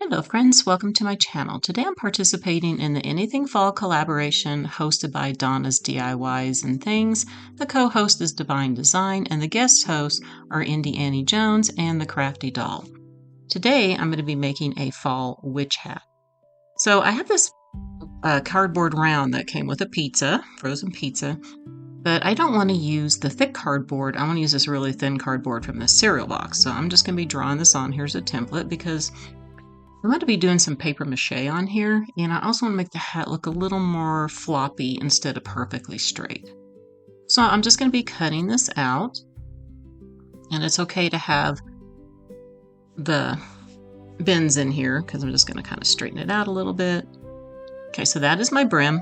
Hello friends, welcome to my channel. Today I'm participating in the Anything Fall collaboration hosted by Donna's DIYs and Things. The co-host is Divine Design and the guest hosts are Indie Annie Jones and the Crafty Doll. Today I'm going to be making a fall witch hat. So I have this cardboard round that came with a pizza, frozen pizza, but I don't want to use the thick cardboard. I want to use this really thin cardboard from the cereal box. So I'm just going to be drawing this on. Here's a template because I'm going to be doing some papier-mâché on here, and I also want to make the hat look a little more floppy instead of perfectly straight. So I'm just going to be cutting this out, and it's okay to have the bends in here because I'm just going to kind of straighten it out a little bit. Okay, so that is my brim,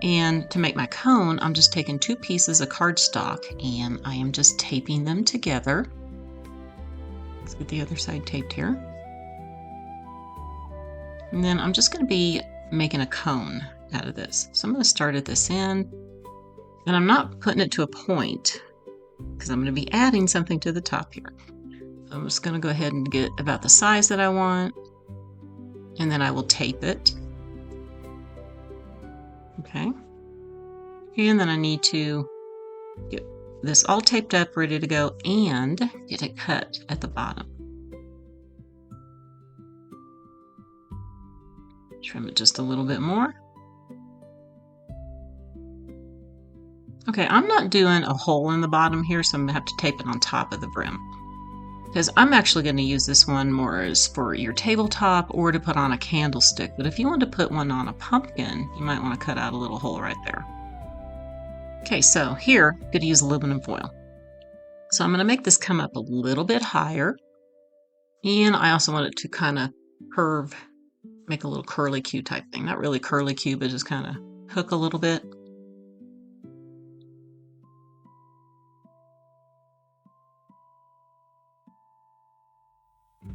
and to make my cone, I'm just taking 2 pieces of cardstock, and I am just taping them together. Let's get the other side taped here. And then I'm just going to be making a cone out of this. So I'm going to start at this end, and I'm not putting it to a point because I'm going to be adding something to the top here. So I'm just going to go ahead and get about the size that I want, and then I will tape it. Okay. And then I need to get this all taped up, ready to go, and get it cut at the bottom. Trim it just a little bit more. Okay, I'm not doing a hole in the bottom here, so I'm gonna have to tape it on top of the brim. Because I'm actually going to use this one more as for your tabletop or to put on a candlestick. But if you want to put one on a pumpkin, you might want to cut out a little hole right there. Okay, so here, I'm going to use aluminum foil. So I'm going to make this come up a little bit higher. And I also want it to kind of curve, make a little curly Q type thing. Not really curly Q, but just kind of hook a little bit.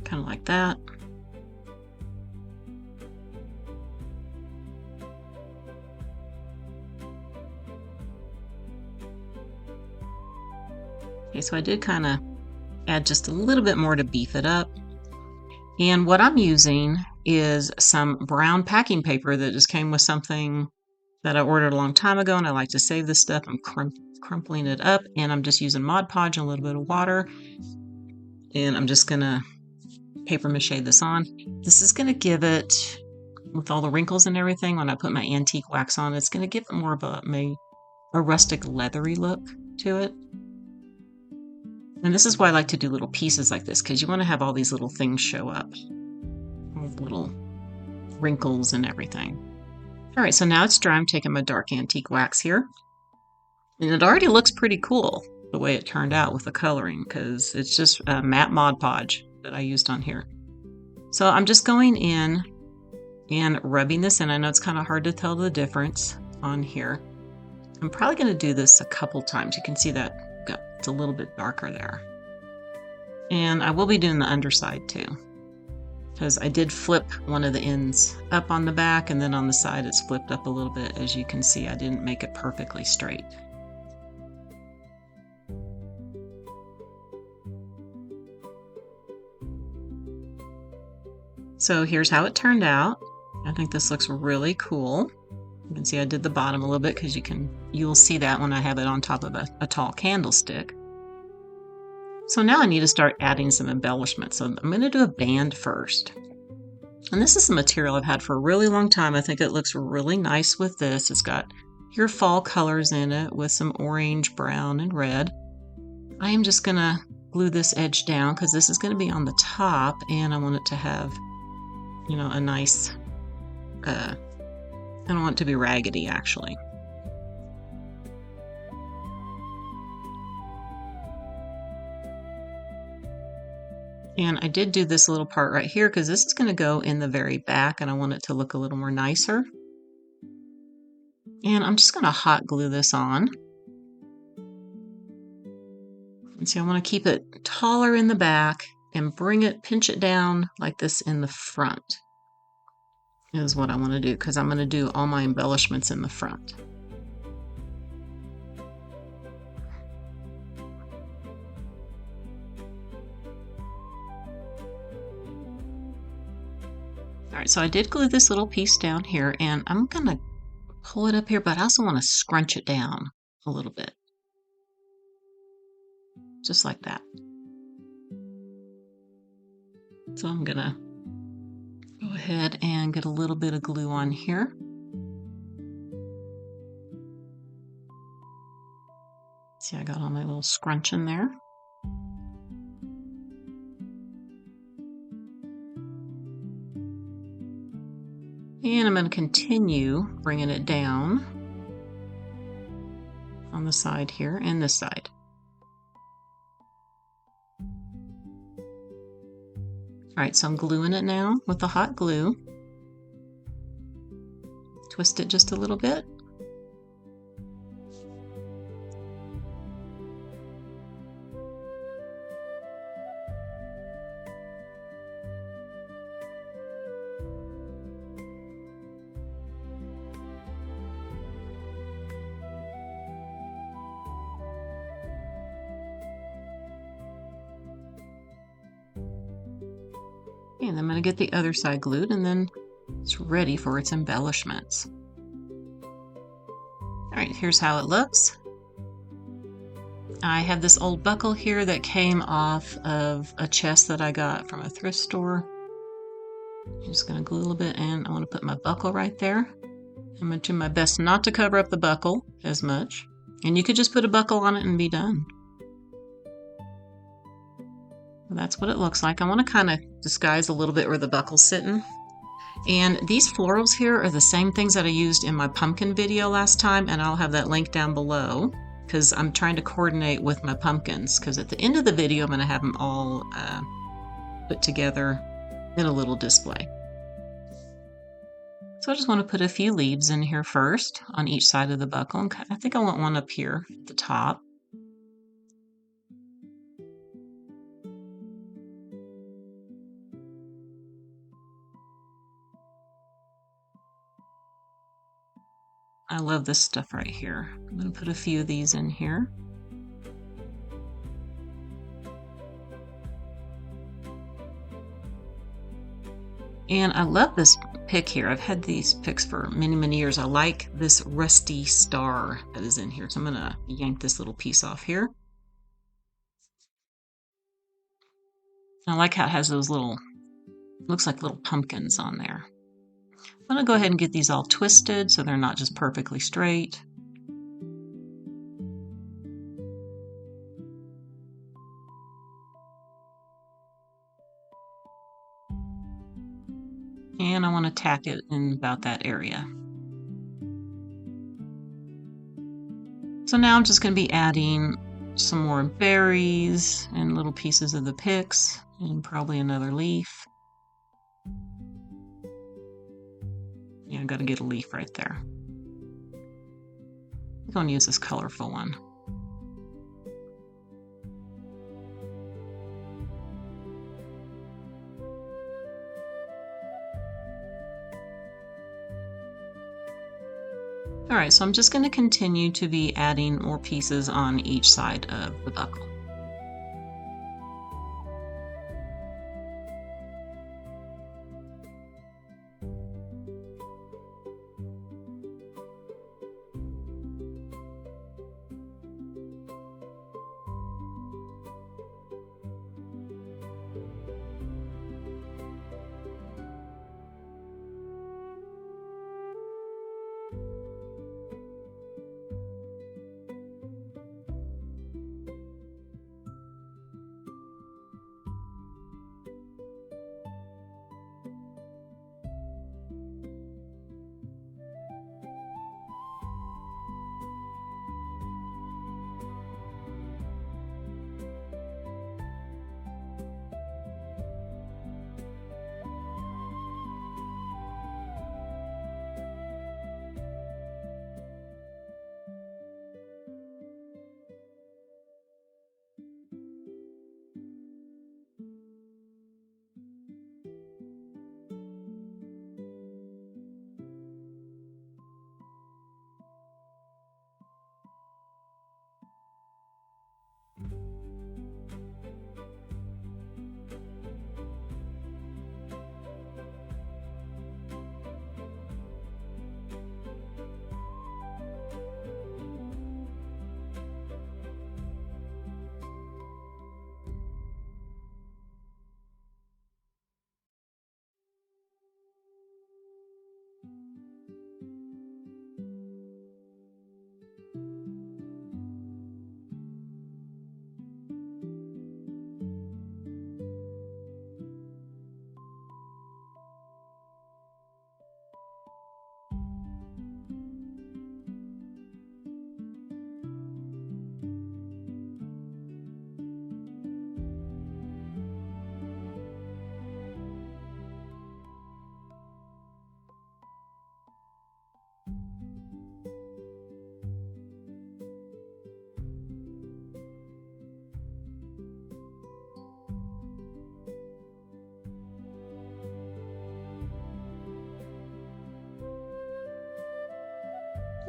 Kind of like that. Okay, so I did kind of add just a little bit more to beef it up. And what I'm using is some brown packing paper that just came with something that I ordered a long time ago, and I like to save this stuff. I'm crumpling it up, and I'm just using Mod Podge and a little bit of water. And I'm just going to papier-mâché this on. This is going to give it, with all the wrinkles and everything, when I put my antique wax on, it's going to give it more of a rustic leathery look to it. And this is why I like to do little pieces like this, because you want to have all these little things show up. All the little wrinkles and everything. All right, so now it's dry. I'm taking my dark antique wax here. And it already looks pretty cool, the way it turned out with the coloring, because it's just matte Mod Podge that I used on here. So I'm just going in and rubbing this in. I know it's kind of hard to tell the difference on here. I'm probably going to do this a couple times. You can see that it's a little bit darker there. And I will be doing the underside too, because I did flip one of the ends up on the back, and then on the side it's flipped up a little bit. As you can see, I didn't make it perfectly straight. So here's how it turned out. I think this looks really cool. You can see I did the bottom a little bit because you'll see that when I have it on top of a tall candlestick. So now I need to start adding some embellishments. So I'm going to do a band first. And this is the material I've had for a really long time. I think it looks really nice with this. It's got your fall colors in it with some orange, brown, and red. I am just going to glue this edge down because this is going to be on the top, and I want it to have, you know, a nice, I don't want it to be raggedy actually. And I did do this little part right here because this is going to go in the very back, and I want it to look a little more nicer. And I'm just going to hot glue this on. And see, I want to keep it taller in the back and pinch it down like this in the front is what I want to do, because I'm going to do all my embellishments in the front. All right, so I did glue this little piece down here, and I'm gonna pull it up here, but I also want to scrunch it down a little bit, just like that. So I'm gonna go ahead and get a little bit of glue on here. See, I got all my little scrunch in there. And I'm going to continue bringing it down on the side here and this side. All right, so I'm gluing it now with the hot glue. Twist it just a little bit. And I'm going to get the other side glued, and then it's ready for its embellishments. All right, here's how it looks. I have this old buckle here that came off of a chest that I got from a thrift store. I'm just going to glue a little bit, and I want to put my buckle right there. I'm going to do my best not to cover up the buckle as much. And you could just put a buckle on it and be done. That's what it looks like. I want to kind of disguise a little bit where the buckle's sitting. And these florals here are the same things that I used in my pumpkin video last time, and I'll have that link down below because I'm trying to coordinate with my pumpkins, because at the end of the video I'm going to have them all put together in a little display. So I just want to put a few leaves in here first on each side of the buckle. And I think I want one up here at the top. I love this stuff right here. I'm going to put a few of these in here. And I love this pick here. I've had these picks for many, many years. I like this rusty star that is in here. So I'm going to yank this little piece off here. I like how it has those little, looks like little pumpkins on there. I'm going to go ahead and get these all twisted so they're not just perfectly straight. And I want to tack it in about that area. So now I'm just going to be adding some more berries and little pieces of the picks and probably another leaf. Yeah, I've got to get a leaf right there. I'm going to use this colorful one. All right, so I'm just going to continue to be adding more pieces on each side of the buckle.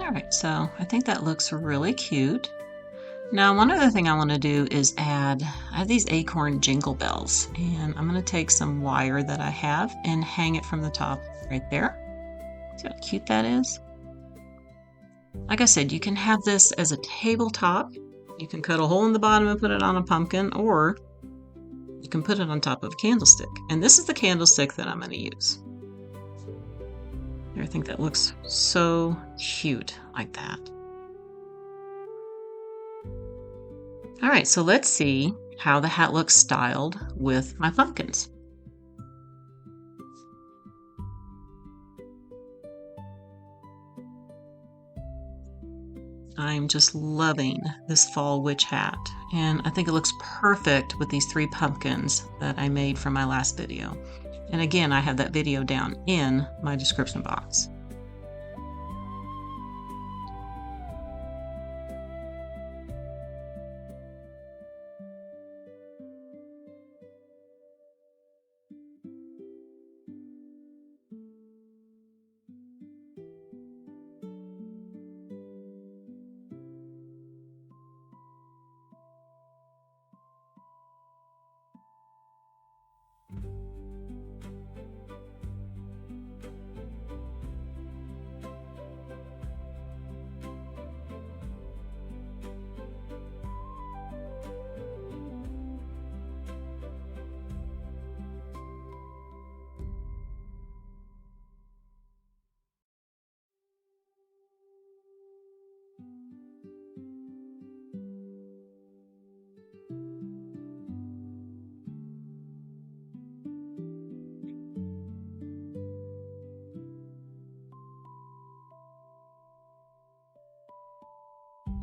All right, so I think that looks really cute. Now, one other thing I want to do is I have these acorn jingle bells, and I'm going to take some wire that I have and hang it from the top right there. See how cute that is? Like I said, you can have this as a tabletop. You can cut a hole in the bottom and put it on a pumpkin, or you can put it on top of a candlestick. And this is the candlestick that I'm going to use. I think that looks so cute like that. All right, so let's see how the hat looks styled with my pumpkins. I'm just loving this fall witch hat, and I think it looks perfect with these 3 pumpkins that I made from my last video. And again, I have that video down in my description box.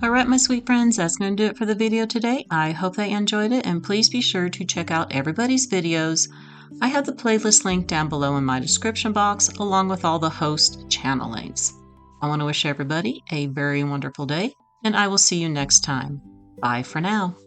All right, my sweet friends, that's going to do it for the video today. I hope they enjoyed it, and please be sure to check out everybody's videos. I have the playlist link down below in my description box, along with all the host channel links. I want to wish everybody a very wonderful day, and I will see you next time. Bye for now.